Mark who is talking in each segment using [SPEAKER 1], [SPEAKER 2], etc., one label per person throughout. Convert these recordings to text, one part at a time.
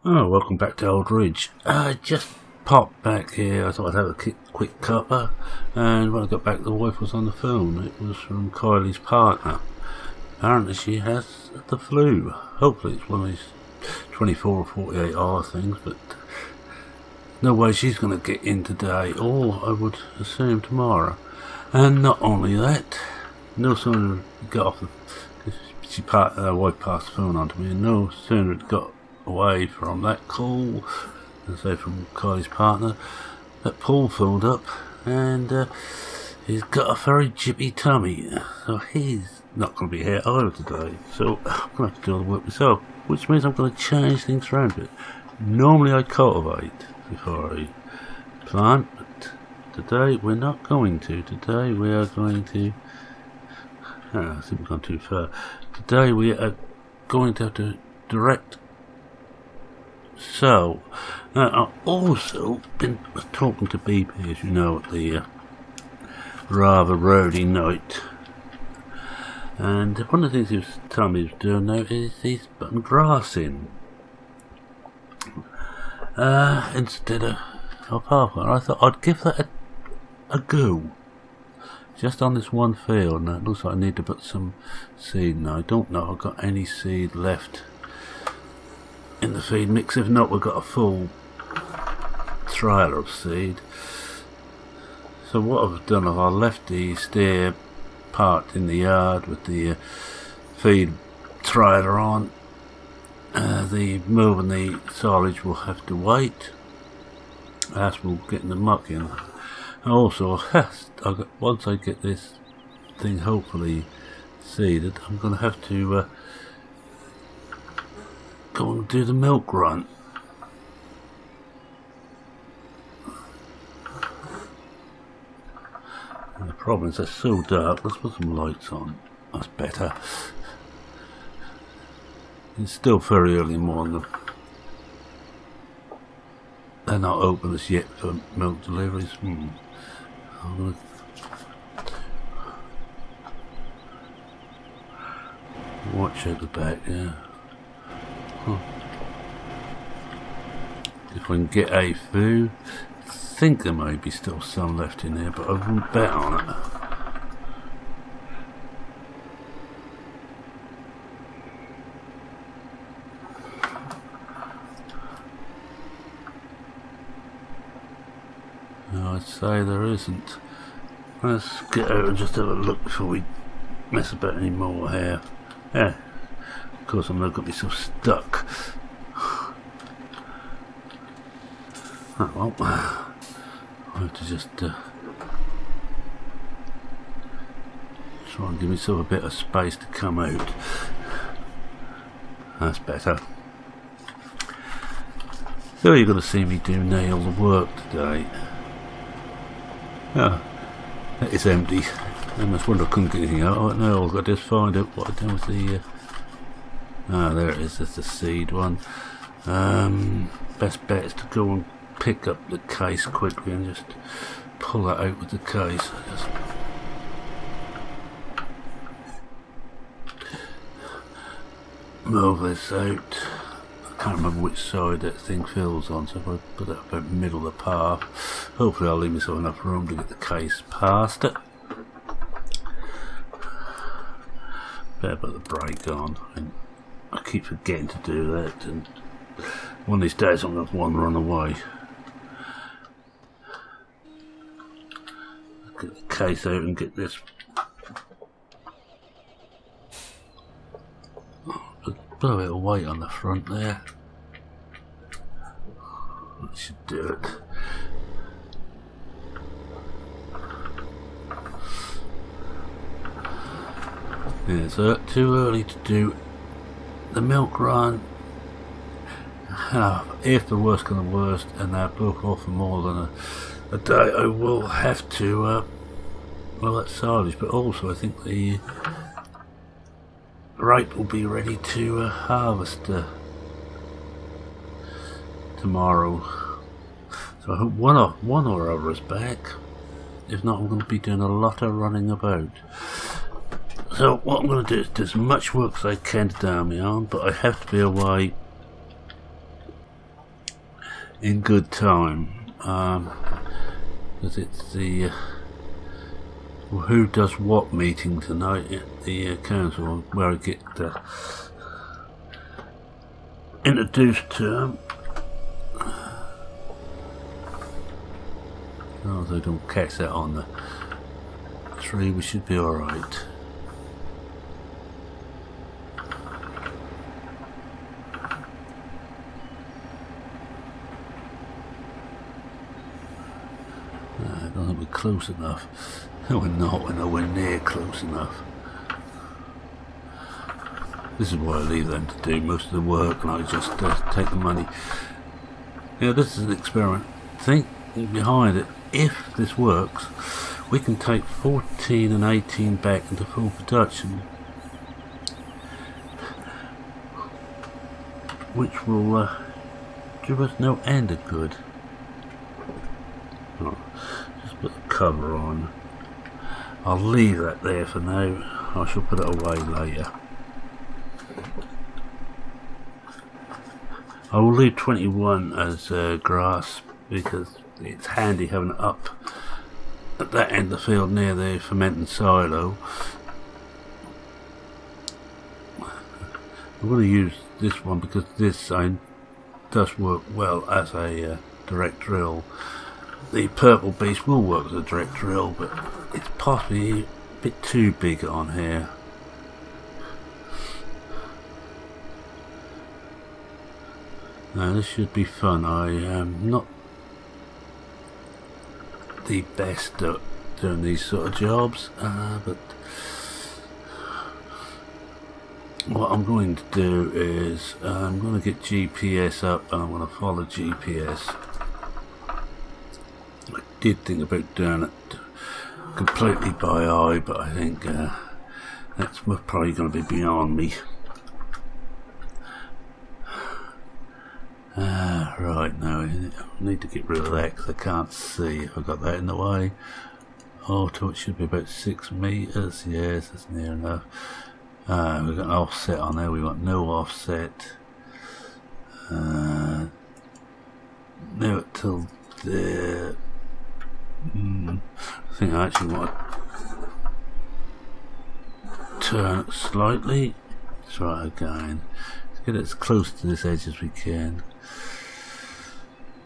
[SPEAKER 1] Oh, welcome back to Old Ridge. I just popped back here. I thought I'd have a quick cuppa, and when I got back the wife was on the phone. It was from Kylie's partner. Apparently she has the flu. Hopefully it's one of these 24 or 48 hour things, but no way she's going to get in today, or I would assume tomorrow. And not only that, no sooner got off her wife passed the phone on to me, and no sooner it got away from that call, and say from Kylie's partner, that Paul phoned up, and he's got a very jippy tummy, so he's not going to be here either today. So I'm going to have to do all the work myself, which means I'm going to change things around a bit. Normally I cultivate before I plant, but today we're not going to. Today we are going to... I think we've gone too far. Today we are going to have to direct. So, I've also been talking to BP, as you know, at the rather roady night. And one of the things he was telling me he was doing now is he's putting grass in. Instead of alfalfa. I thought I'd give that a go. Just on this one field, and it looks like I need to put some seed. Now, I don't know if I've got any seed left in the feed mix. If not, we've got a full trailer of seed. So what I've done is I left the steer parked in the yard with the feed trailer on. The moving the silage will have to wait as we're getting the muck in. Also, once I get this thing hopefully seeded, I'm going to have to go and do the milk run. And the problem is they're so dark. Let's put some lights on. That's better. It's still very early in the morning. They're not open as yet for milk deliveries. I'm gonna watch at the back, yeah. If I can get a few, I think there may be still some left in there, but I wouldn't bet on it. No, I'd say there isn't. Let's get out and just have a look before we mess about any more here. Yeah, of course I'm not going to be so stuck. Oh well, I have to just try and give myself a bit of space to come out. That's better. So you're going to see me do nail the work today. Oh, it's empty. I must wonder I couldn't get anything out of it. No, I've got to just find out what I've done with the... there it is, that's the seed one. Best bet is to go and pick up the case quickly and just pull that out with the case. Just move this out. I can't remember which side that thing fills on, so if I put that about the middle of the path, hopefully I'll leave myself enough room to get the case past it. Better put the brake on, and I keep forgetting to do that, and one of these days I'm going to have one run away. Get the case out and get this. Put a bit of weight on the front there. That should do it. Yeah, so too early to do the milk run. If the worst comes to worst and they're both off for more than a day, I will have to well, that's silage, but also I think the rape will be ready to harvest tomorrow. So I hope one or other is back. If not, I'm going to be doing a lot of running about. So what I'm going to do is do as much work as I can to down my arm, but I have to be away in good time, because it's the who does what meeting tonight at the council, where I get introduced to them. Oh, they don't catch that on the tree, we should be alright. I don't think we're close enough. No, we're not. We're nowhere near close enough. This is why I leave them to do most of the work and I just take the money. Yeah, this is an experiment. Think behind it. If this works, we can take 14 and 18 back into full production, which will give us no end of good. Oh, just put the cover on. I'll leave that there for now. I shall put it away later. I will leave 21 as grass because it's handy having it up at that end of the field near the fermenting silo. I'm going to use this one because this sign does work well as a direct drill. The purple beast will work as a direct drill, but it's possibly a bit too big on here. Now this should be fun. I am not the best at doing these sort of jobs, but what I'm going to do is I'm going to get GPS up and I'm going to follow GPS. I did think about doing it completely by eye, but I think that's probably going to be beyond me. Right, now I need to get rid of that because I can't see if I got that in the way. Auto, it should be about 6 meters. Yes, that's near enough. We've got an offset on there. We've got no offset. Now it till there. I think I actually want to turn it slightly. Let's try it again. Let's get it as close to this edge as we can.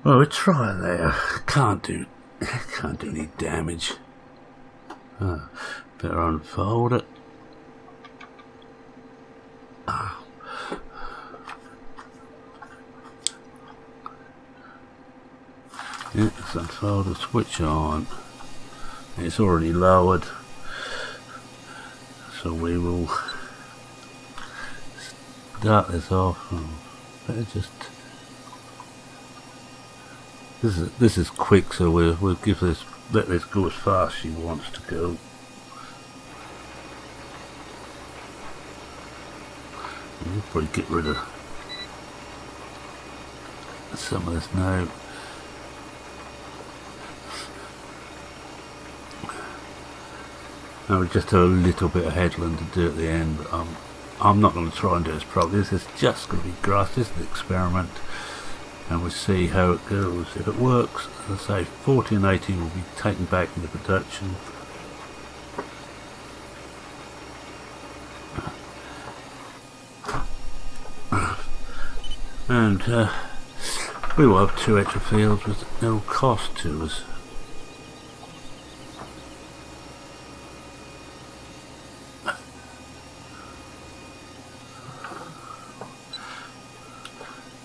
[SPEAKER 1] Well, we try there. Can't do any damage. Better unfold it. Yeah, let's unfold the switch on. It's already lowered, so we will start this off. Better just. This is quick, so we'll let this go as fast as she wants to go. We'll probably get rid of some of this now. Now we just have a little bit of headland to do at the end. But I'm not going to try and do this properly. This is just going to be grass. This is an experiment. And we'll see how it goes. If it works, as I say, 40 and 18 will be taken back into production. And we will have 2 extra fields with no cost to us.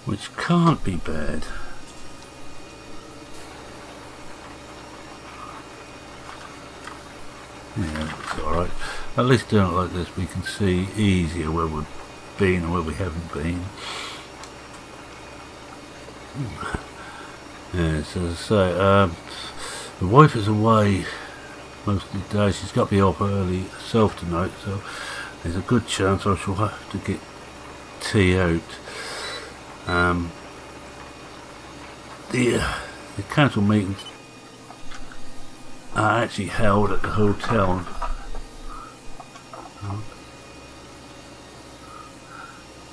[SPEAKER 1] Which can't be bad. Yeah, it's alright. At least doing it like this we can see easier where we've been and where we haven't been. Yes, as I say, the wife is away most of the day. She's got to be off early herself tonight, so there's a good chance I shall have to get tea out. The council meetings are actually held at the hotel.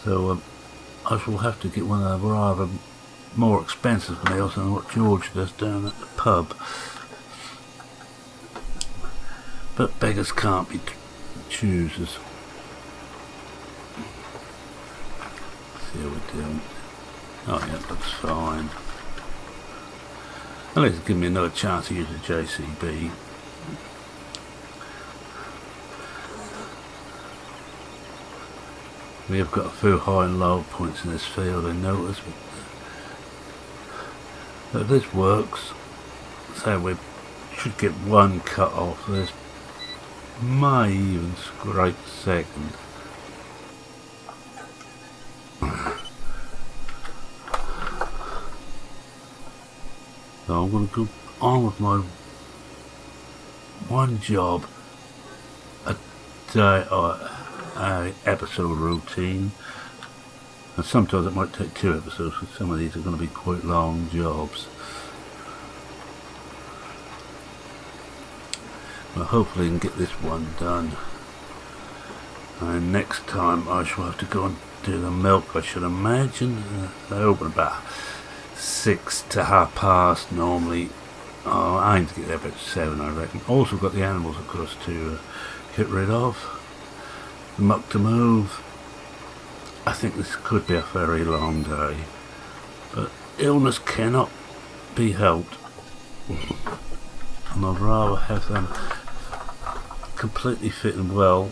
[SPEAKER 1] So I shall have to get one of the rather more expensive meals than what George does down at the pub. But beggars can't be choosers. See how we're doing. Oh yeah, it looks fine. At least give me another chance to use the JCB. We have got a few high and low points in this field, I notice. But if this works, so we should get one cut off. This may even scrape second. So I'm going to go on with my one job a day episode routine, and sometimes it might take 2 episodes because some of these are going to be quite long jobs. But hopefully I can get this one done, and next time I shall have to go and do the milk. I should imagine they open about 6 to 6:30 normally. I aim to get there about 7, I reckon. Also got the animals of course to get rid of, the muck to move. I think this could be a very long day, but illness cannot be helped, and I'd rather have them completely fit and well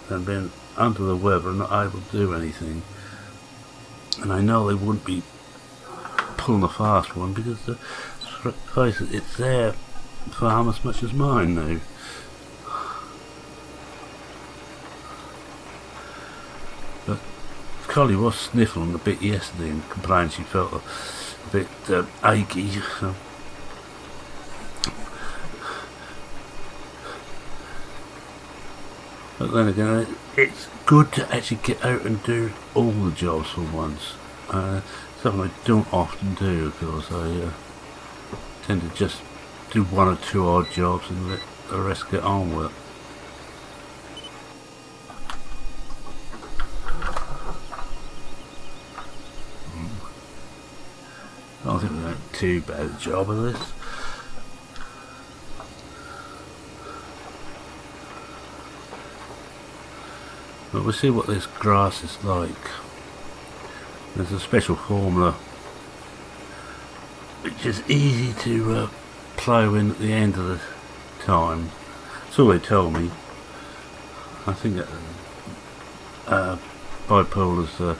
[SPEAKER 1] than being under the weather and not able to do anything. And I know they wouldn't be pulling a fast one because the face it's their farm as much as mine now. But Collie was sniffling a bit yesterday and complained she felt a bit achy. So. But then again, it's good to actually get out and do all the jobs for once. Something I don't often do because I tend to just do 1 or 2 odd jobs and let the rest get on with it. I don't think we're doing too bad a job of this. But we'll see what this grass is like. There's a special formula which is easy to plough in at the end of the time. That's all they told me. I think that Bipolar's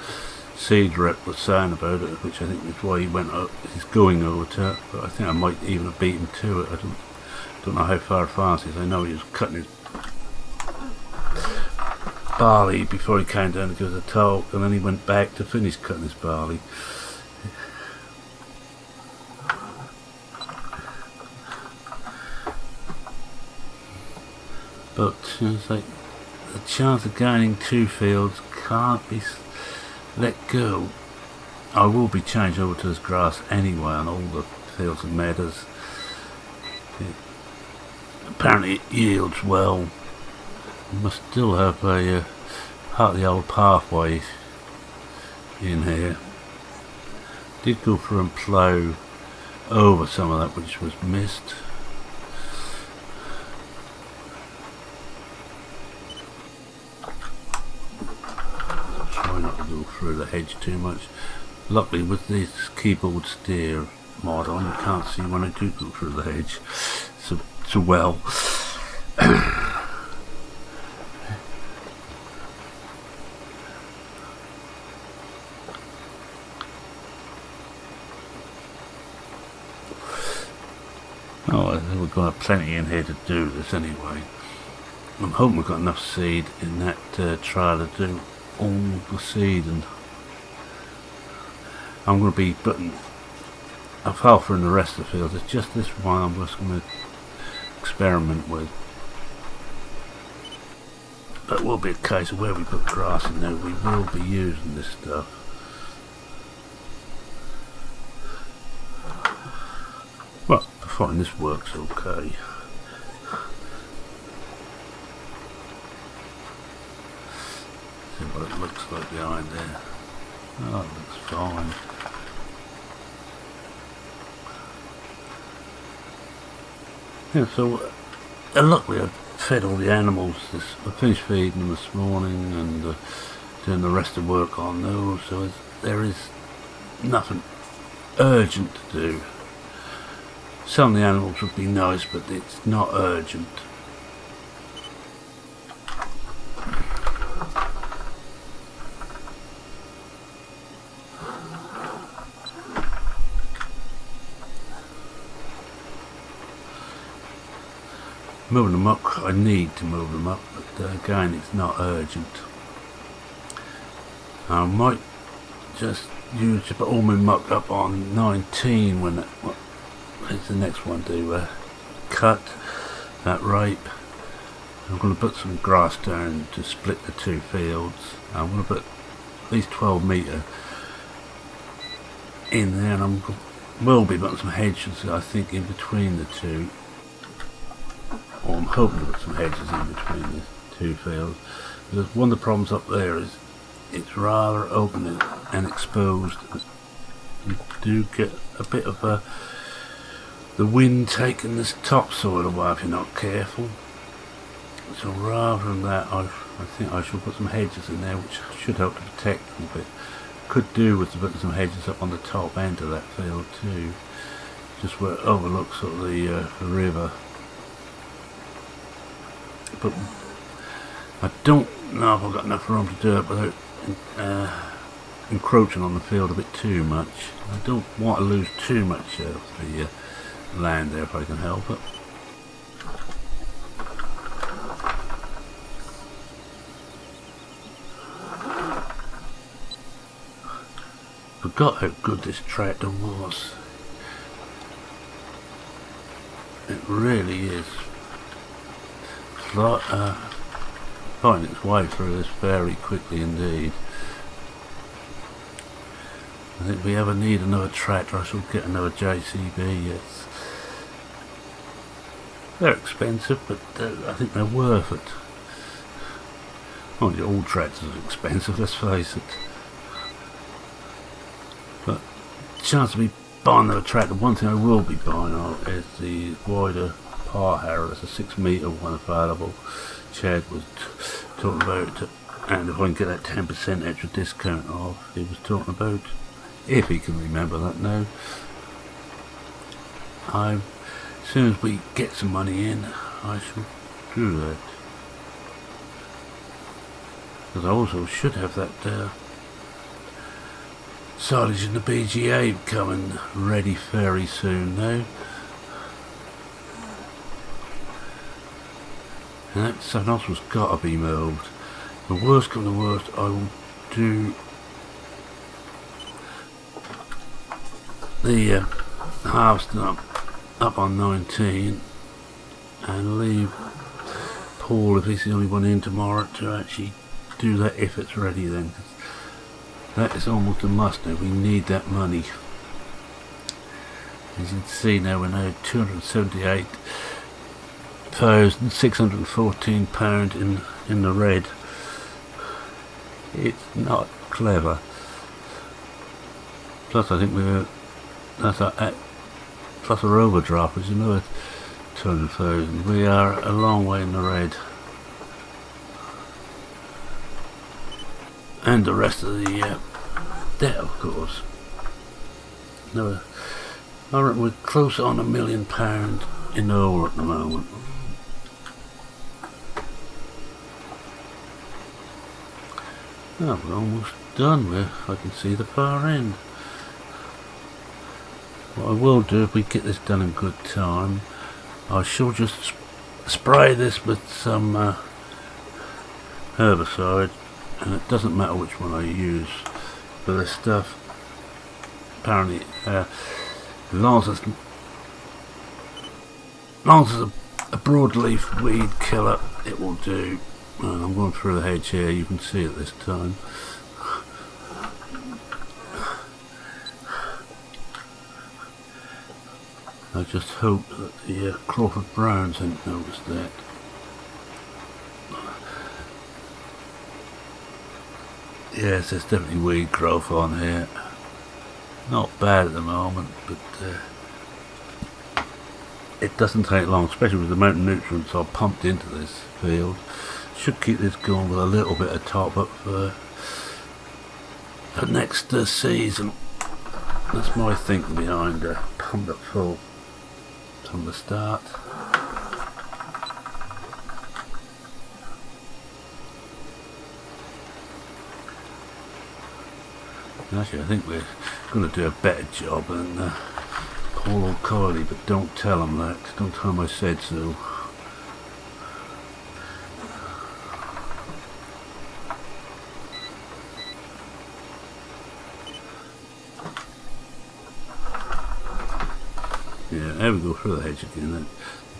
[SPEAKER 1] seed rep was saying about it, which I think is why he went up. He's going over to it, but I think I might even have beat him to it. I don't know how far advanced he is. I know he was cutting his barley before he came down to give us a talk, and then he went back to finish cutting his barley. But it's like the chance of gaining 2 fields can't be let go. I will be changed over to this grass anyway on all the fields and meadows. Apparently it yields well. We must still have a part of the old pathway in here. Did go through and plough over some of that which was missed. Try not to go through the hedge too much. Luckily with this keyboard steer mod on, you can't see when I do go through the hedge so well. Oh, we've got plenty in here to do this anyway. I'm hoping we've got enough seed in that trial to do all the seed, and I'm going to be putting alfalfa in the rest of the fields. It's just this one I'm just going to experiment with. But it will be a case of where we put grass in there, we will be using this stuff. Well, fine, this works okay. See what it looks like behind there. Oh, it looks fine. Yeah, so luckily I fed all the animals. I finished feeding them this morning and doing the rest of the work on those, so there is nothing urgent to do. Some of the animals would be nice, but it's not urgent. Moving them up, I need to move them up, but again, it's not urgent. I might just use to put all my muck up on 19 when it's the next one to cut that rape. I'm going to put some grass down to split the two fields. I'm going to put at least 12 metre in there, and will be putting some hedges, I think, in between the two. Or I'm hoping to put some hedges in between the two fields, because one of the problems up there is it's rather open and exposed. You do get a bit of the wind taking this topsoil away if you're not careful. So rather than that, I think I shall put some hedges in there, which should help to protect them a bit. Could do with putting some hedges up on the top end of that field too, just where it overlooks sort of the river. But I don't know if I've got enough room to do it without encroaching on the field a bit too much. I don't want to lose too much of the land there if I can help it. Forgot how good this tractor was. It really is. Finding its way through this very quickly indeed. I think if we ever need another tractor, I shall get another JCB. Yes, they're expensive, but I think they're worth it. Well, all tractors are expensive, let's face it. But chance of me buying another tractor, one thing I will be buying is the wider power harrow. It's a 6 metre one available. Chad was talking about it, and if I can get that 10% extra discount off, he was talking about, if he can remember that now. As soon as we get some money in, I shall do that. Because I also should have that silage in the BGA coming ready very soon now. And that something else has got to be milled. The worst come to the worst, I will do the harvesting up on 19 and leave Paul, if he's the only one in tomorrow, to actually do that if it's ready then. That is almost a must now. We need that money. As you can see now, we're now £278,614 in the red. It's not clever. Plus I think plus our overdraft is another 200,000. We are a long way in the red. And the rest of the debt, of course. No, I reckon we're close on £1 million in the hole at the moment. Oh, we're almost done with. I can see the far end. What I will do, if we get this done in good time, I shall just spray this with some herbicide, and it doesn't matter which one I use for this stuff. Apparently, as long as it's a broadleaf weed killer, it will do. I'm going through the hedge here, you can see it this time. I just hope that the Crawford Browns hadn't noticed that. Yes, there's definitely weed growth on here. Not bad at the moment, but it doesn't take long, especially with the amount of nutrients I've pumped into this field. Should keep this going with a little bit of top up for next season. That's my thinking behind pumped up full from the start. Actually, I think we're going to do a better job than poor old Kylie, but don't tell him that. Don't tell him I said so. Yeah, there we go through the hedge again. The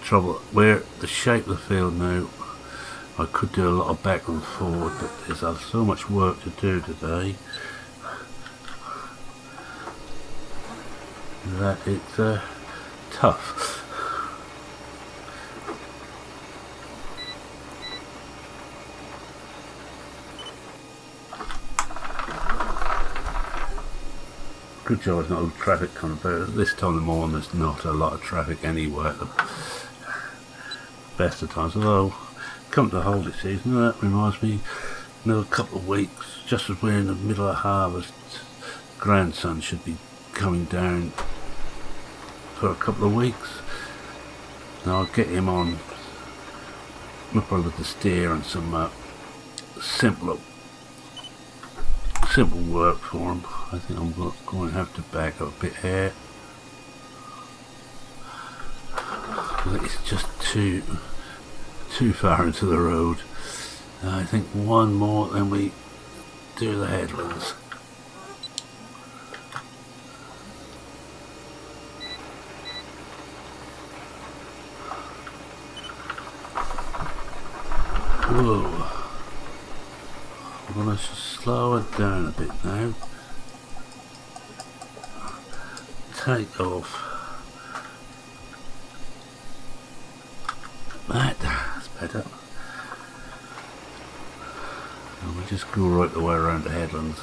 [SPEAKER 1] trouble, where the shape of the field now, I could do a lot of back and forward, but there's so much work to do today that it's tough. Good job there's not all traffic coming about. This time of the morning there's not a lot of traffic anywhere at the best of times. Although, come to holiday season, that reminds me, another couple of weeks, just as we're in the middle of harvest, grandson should be coming down for a couple of weeks. Now I'll get him on, probably with the steer and some simple work for him. I think I'm going to have to back up a bit here. It's just too far into the road. I think one more, then we do the headlands. Whoa. I'm going to slow it down a bit now. Take off. That's better. And we just go right the way around the headlands.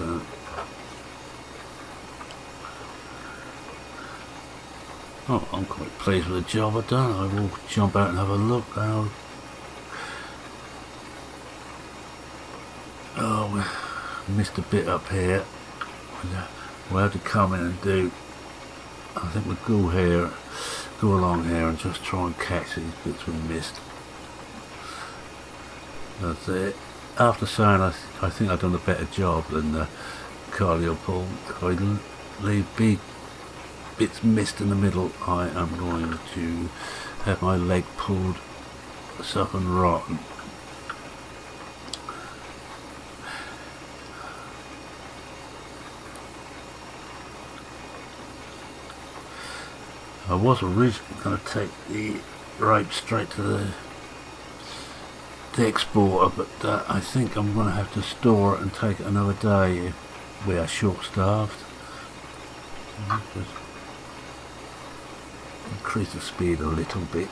[SPEAKER 1] Oh, I'm quite pleased with the job I've done. I will jump out and have a look now. Oh, we missed a bit up here. We'll have to come in and do. I think we'll go along here and just try and catch these bits we missed. That's it. After saying I think I've done a better job than Kylie or Paul. If I leave big bits missed in the middle, I am going to have my leg pulled up and rotten. I was originally going to take the rape straight to the exporter, but I think I'm going to have to store it and take it another day if we are short-staffed. Just increase the speed a little bit.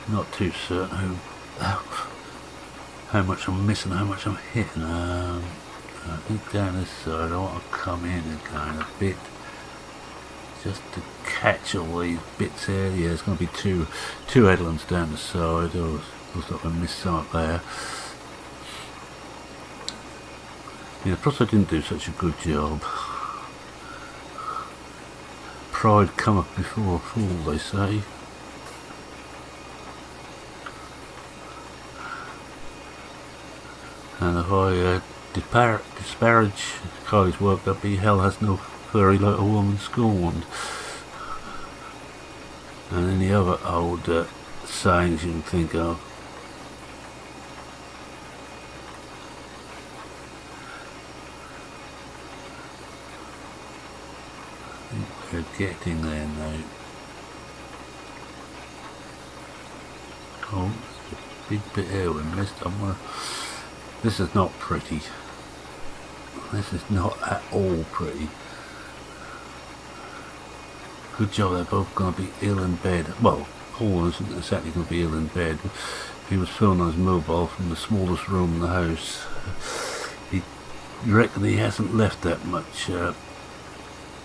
[SPEAKER 1] Not too certain how much I'm missing, how much I'm hitting. I think down this side I want to come in again a bit, just to catch all these bits here. Yeah, there's going to be two headlands down the side. Looks like I missed some up there. Yeah, plus I didn't do such a good job. Pride cometh before a fall, they say. And if I disparage Kylie's work, that be hell has no fury like a woman scorned. And any other old sayings you can think of. I think we're getting there now. Oh, there's a big bit here we missed. This is not pretty. This is not at all pretty. Good job they're both going to be ill in bed. Well, Paul isn't exactly going to be ill in bed. He was filming on his mobile from the smallest room in the house. He reckon he hasn't left that much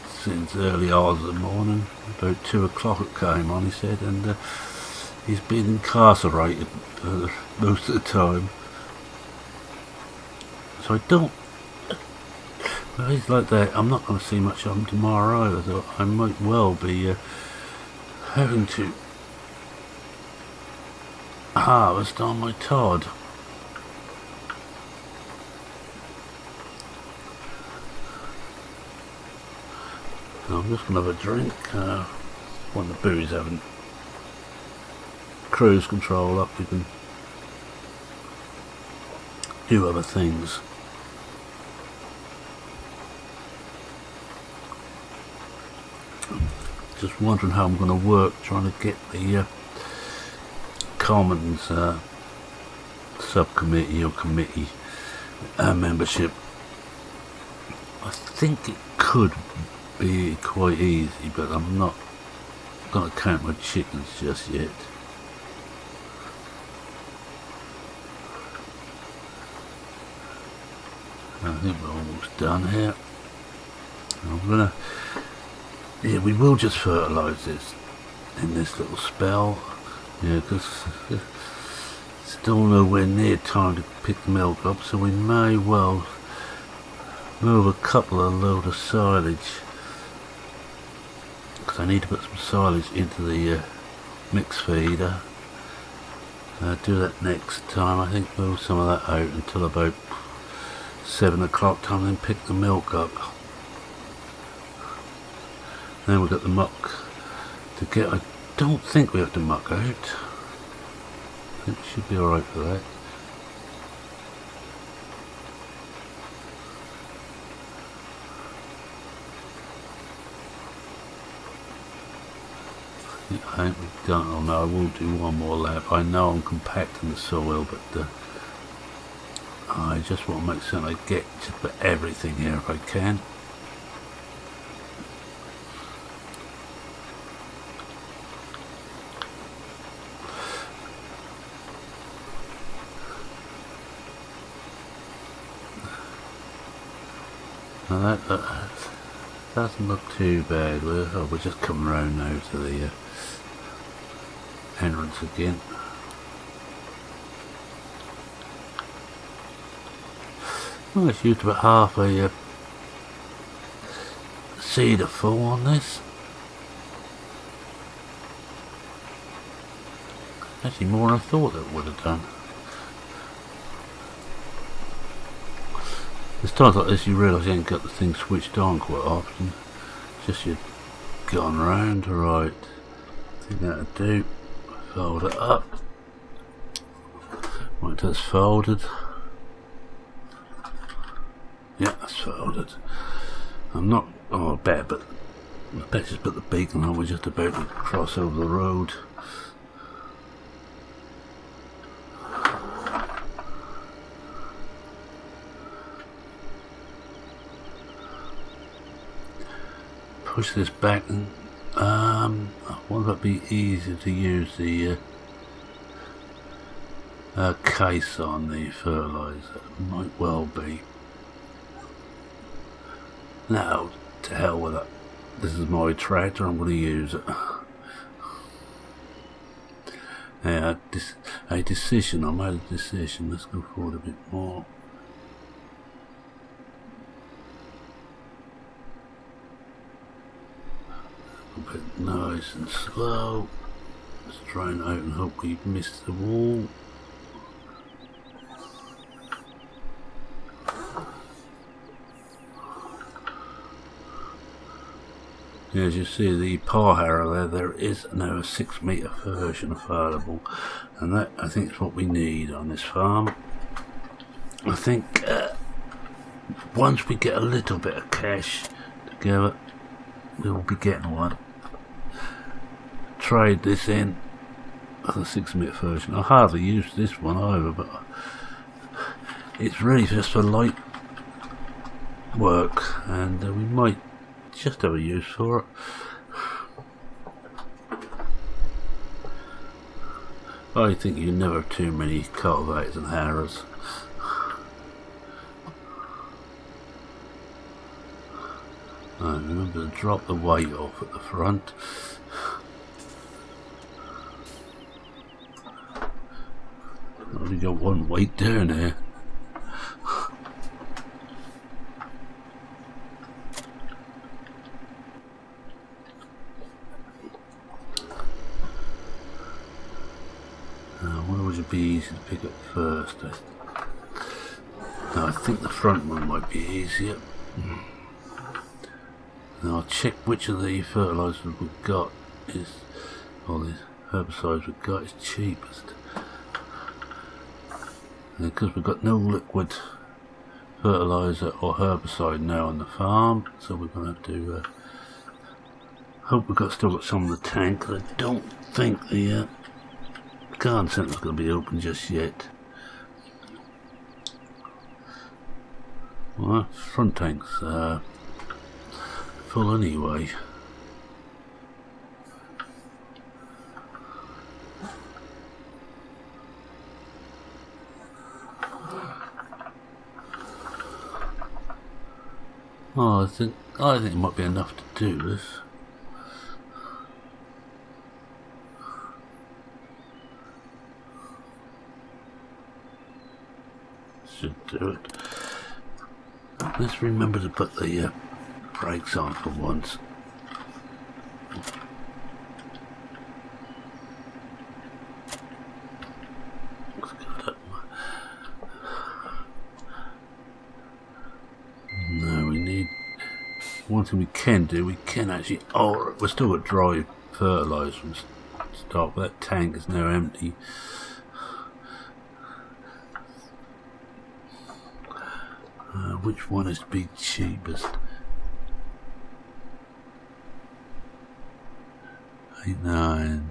[SPEAKER 1] since early hours of the morning. About 2 o'clock it came on, he said, and he's been incarcerated most of the time. So I don't... Well, he's like that. I'm not going to see much of him tomorrow either, so I might well be having to harvest on my Todd. So I'm just going to have a drink. When the booze haven't cruise control up, you can do other things. Just wondering how I'm going to work trying to get the Commons subcommittee or committee membership. I think it could be quite easy, but I'm not going to count my chickens just yet. I think we're almost done here. I'm gonna... Yeah, we will just fertilise this in this little spell. Yeah, because still nowhere near time to pick the milk up, so we may well move a couple of load of silage. Because I need to put some silage into the mix feeder. Do that next time. I think move some of that out until about 7 o'clock time, then pick the milk up. Then we've got the muck to get. I don't think we have to muck out. I think we should be alright for that. I think we've done. Oh no, I will do one more lap. I know I'm compacting the soil, but I just want to make certain I get just about everything here if I can. Now that doesn't look too bad. We're just coming around now to the entrance again. Well, it's used about half a seeder full on this. Actually more than I thought that would have done. There's times like this you realise you ain't got the thing switched on quite often. Just you've gone round. Right, I think that'll do. Fold it up. Right, that's folded. Yeah, that's folded. I'm not... Oh, I better just put the beacon on. We're just about to cross over the road. Push this back and won't that be easier to use the case on the fertilizer? Might well be. Now, to hell with it. This is my tractor, I'm going to use it. Yeah, a decision, I made a decision. Let's go forward a bit more. A bit nice and slow. Let's try and out and hope we miss the wall. As you see the paw harrow there is now a 6 metre version available, and that I think is what we need on this farm. I think once we get a little bit of cash together, we will be getting one. Trade this in as a 6 metre version. I hardly use this one either, but it's really just for light work, and we might just have a use for it. I think you never have too many cultivators and harrows. Remember to drop the weight off at the front. Only got one weight down there. What would be easy to pick up first? I think the front one might be easier. Now I'll check which of the fertilisers we've got is, or the herbicides we've got is cheapest. Because we've got no liquid fertiliser or herbicide now on the farm, so we're going to have to hope we've still got some in the tank. I don't think the garden centre's going to be open just yet. Well, front tank's full anyway. Oh, I think it might be enough to do this. Should do it. Let's remember to put the brakes on for once. Let's go that way. No, we need one thing we can do. We can actually alter it. We're still got dry fertiliser from start, but that tank is now empty. Which one is to be cheapest? 89.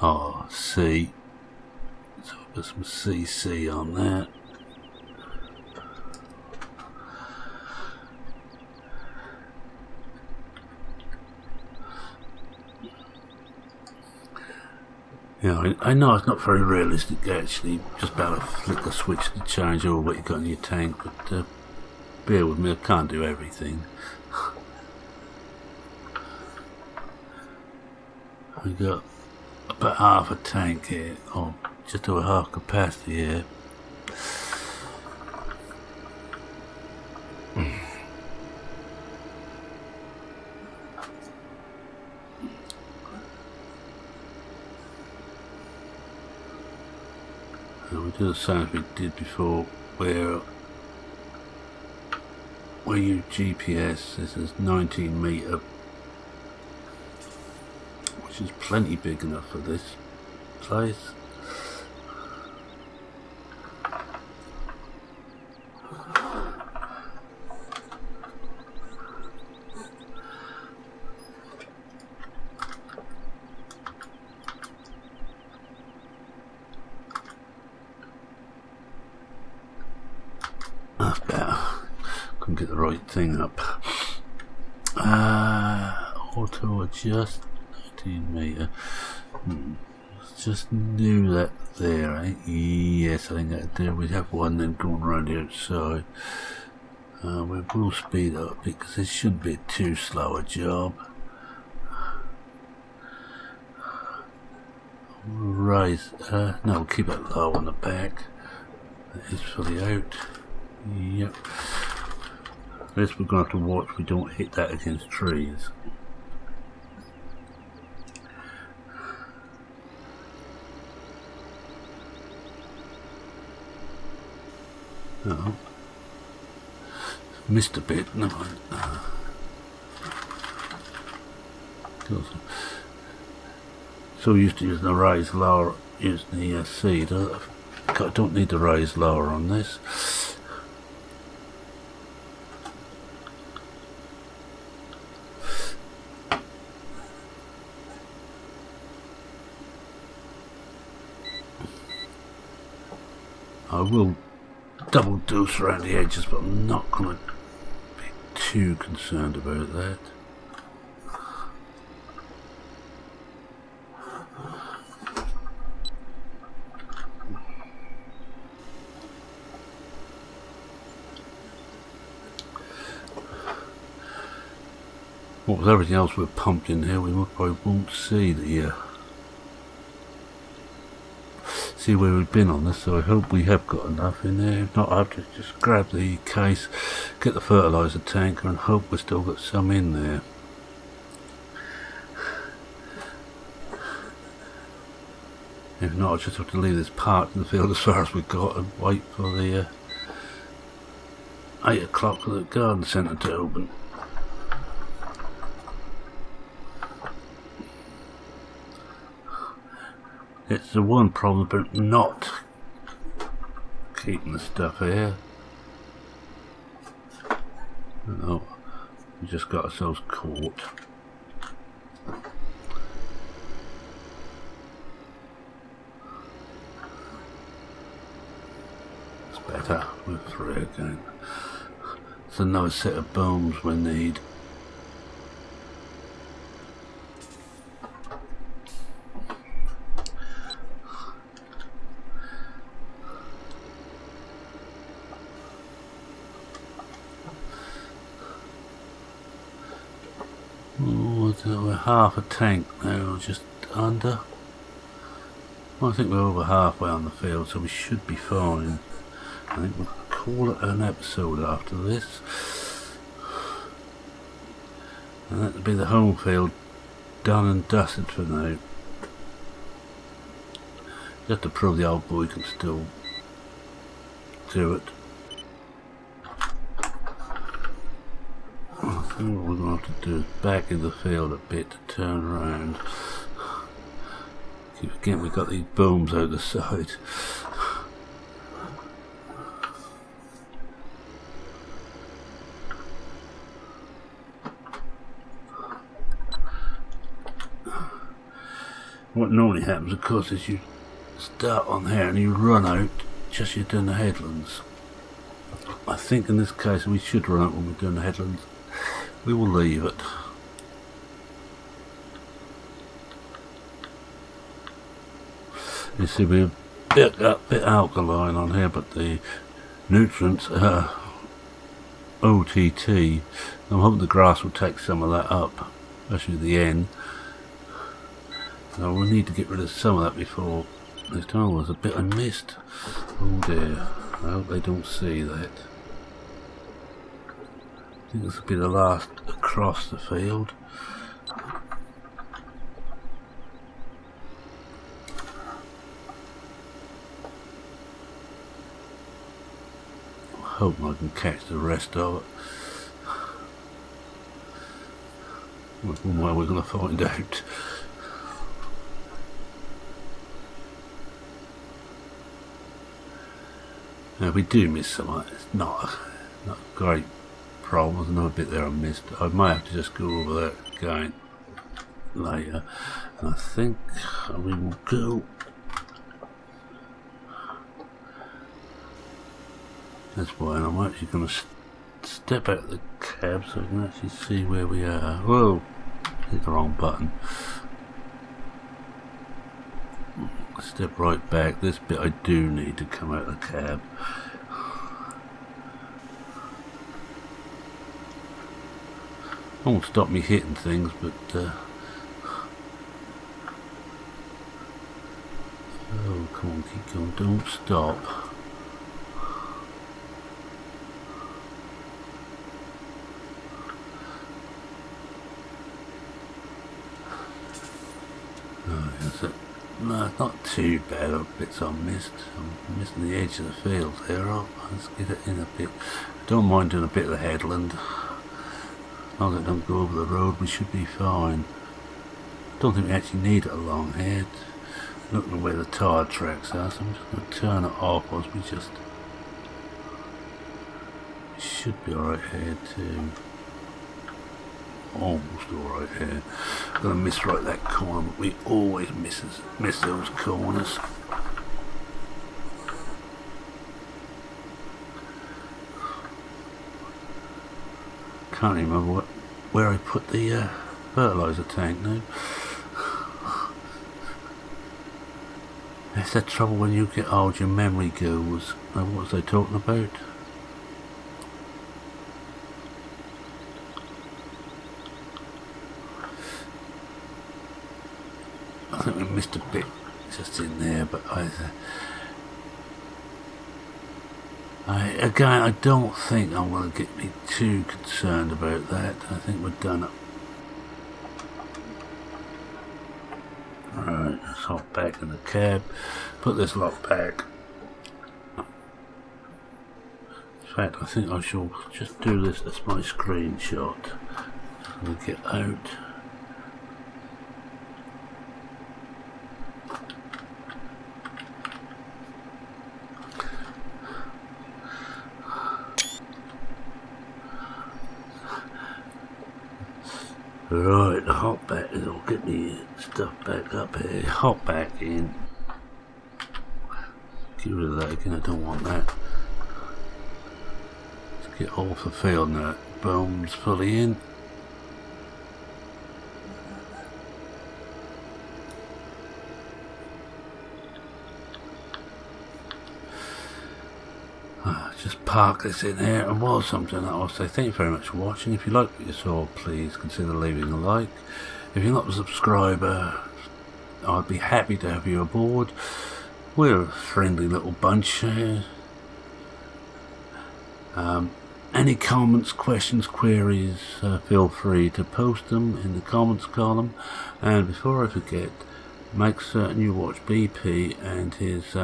[SPEAKER 1] Oh, C. So I've got some CC on that. Yeah, I know it's not very realistic actually, just about to flick a switch to change over what you've got in your tank, but bear with me, I can't do everything. I got about half a tank here, or just over half capacity here. We do the same as we did before, where you GPS, this is 19 metre, which is plenty big enough for this place. That's better. Couldn't get the right thing up. Auto adjust 19 metre. Just knew that there, eh? Yes, I think that'd do. We'd have one then going around the outside. We will speed up because this shouldn't be too slow a job. Raise, no, we'll keep it low on the back. That is fully out. Yep. This we're going to have to watch we don't hit that against trees. Oh. Missed a bit, no. So used to using the raise lower, using the seed. I don't need to raise lower on this. double deuce around the edges, but I'm not going to be too concerned about that. What with everything else we've pumped in here, we probably won't see the see where we've been on this, so I hope we have got enough in there. If not, I have to just grab the case, get the fertiliser tanker and hope we've still got some in there. If not, I'll just have to leave this part in the field as far as we've got and wait for the 8 o'clock for the garden centre to open. It's the one problem about not keeping the stuff here. Oh, we just got ourselves caught. It's better, we're through again. It's another set of bombs we need. We're half a tank now, just under. Well, I think we're over halfway on the field, so we should be fine. I think we'll call it an episode after this. And that'll be the home field done and dusted for now. Just to prove the old boy can still do it. What we're going to have to do is back in the field a bit to turn around. Keep forgetting we've got these booms out the side. What normally happens, of course, is you start on here and you run out just as you're doing the headlands. I think in this case we should run out when we're doing the headlands. We will leave it. You see, we're a bit alkaline on here, but the nutrients are OTT. I'm hoping the grass will take some of that up, especially the end. So we'll need to get rid of some of that before this time. There's a bit of mist. Oh dear, I hope they don't see that. I think this will be the last across the field. I hope I can catch the rest of it. One way we're going to find out. Now, if we do miss some of it, it's not a great problem. There's another bit there I missed. I might have to just go over that again later. And I think we will go this way, and I'm actually going to step out of the cab so I can actually see where we are. Whoa, hit the wrong button. Step right back. This bit I do need to come out of the cab. Won't stop me hitting things, but oh, come on, keep going, don't stop. Oh, yes, no, it's not too bad of bits I missed. I'm missing the edge of the field there. Oh, let's get it in a bit. Don't mind doing a bit of the headland. As long as it don't go over the road, we should be fine. Don't think we actually need it along here. Looking at where the tyre tracks are, so I'm just going to turn it off once we just... It should be alright here too. Almost alright here. I'm going to miss right that corner, but we always miss those corners. can't remember where I put the fertiliser tank now. It's that trouble when you get old, your memory goes. What was I talking about? I think we missed a bit just in there, but again, I don't think I'm going to get me too concerned about that. I think we're done up. Right, let's hop back in the cab, put this lot back. In fact, I think I shall just do this as my screenshot. I'm going to get out. Right, hop back, it'll get me stuff back up here. Hop back in. Get rid of that again, I don't want that. Let's get off the field now. Boom's fully in. Just park this in here, and while something I'll say thank you very much for watching. If you like what you saw, please consider leaving a like. If you're not a subscriber, I'd be happy to have you aboard. We're a friendly little bunch here. Any comments, questions, queries, feel free to post them in the comments column. And before I forget, make certain you watch BP and his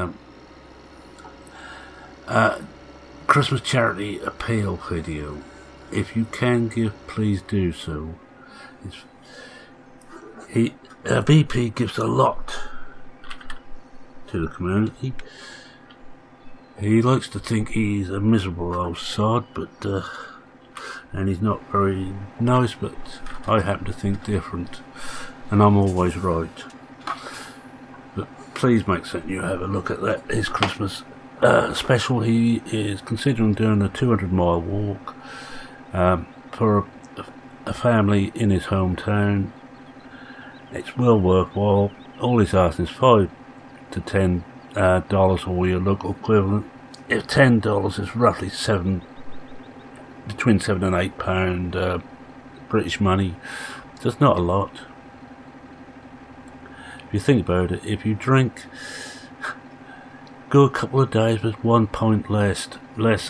[SPEAKER 1] Christmas charity appeal video. If you can give, please do so. BP gives a lot to the community. He likes to think he's a miserable old sod, but and he's not very nice, but I happen to think different, and I'm always right. But please make certain you have a look at that. His Christmas special. He is considering doing a 200-mile walk for a family in his hometown. It's well worthwhile. All he's asking is $5 to $10 or your local equivalent. If $10 is roughly between £7 and £8 British money, that's not a lot. If you think about it, if you drink, go a couple of days with 1 pint less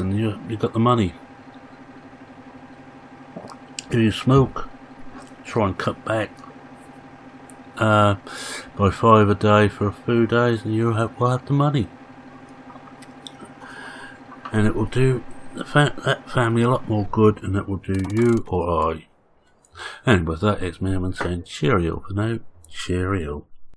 [SPEAKER 1] and you got the money. If you smoke, try and cut back by 5 a day for a few days, and will have the money, and it will do that family a lot more good, and it will do you or I. And with that, it's me, I'm saying cheerio for now. Cheerio.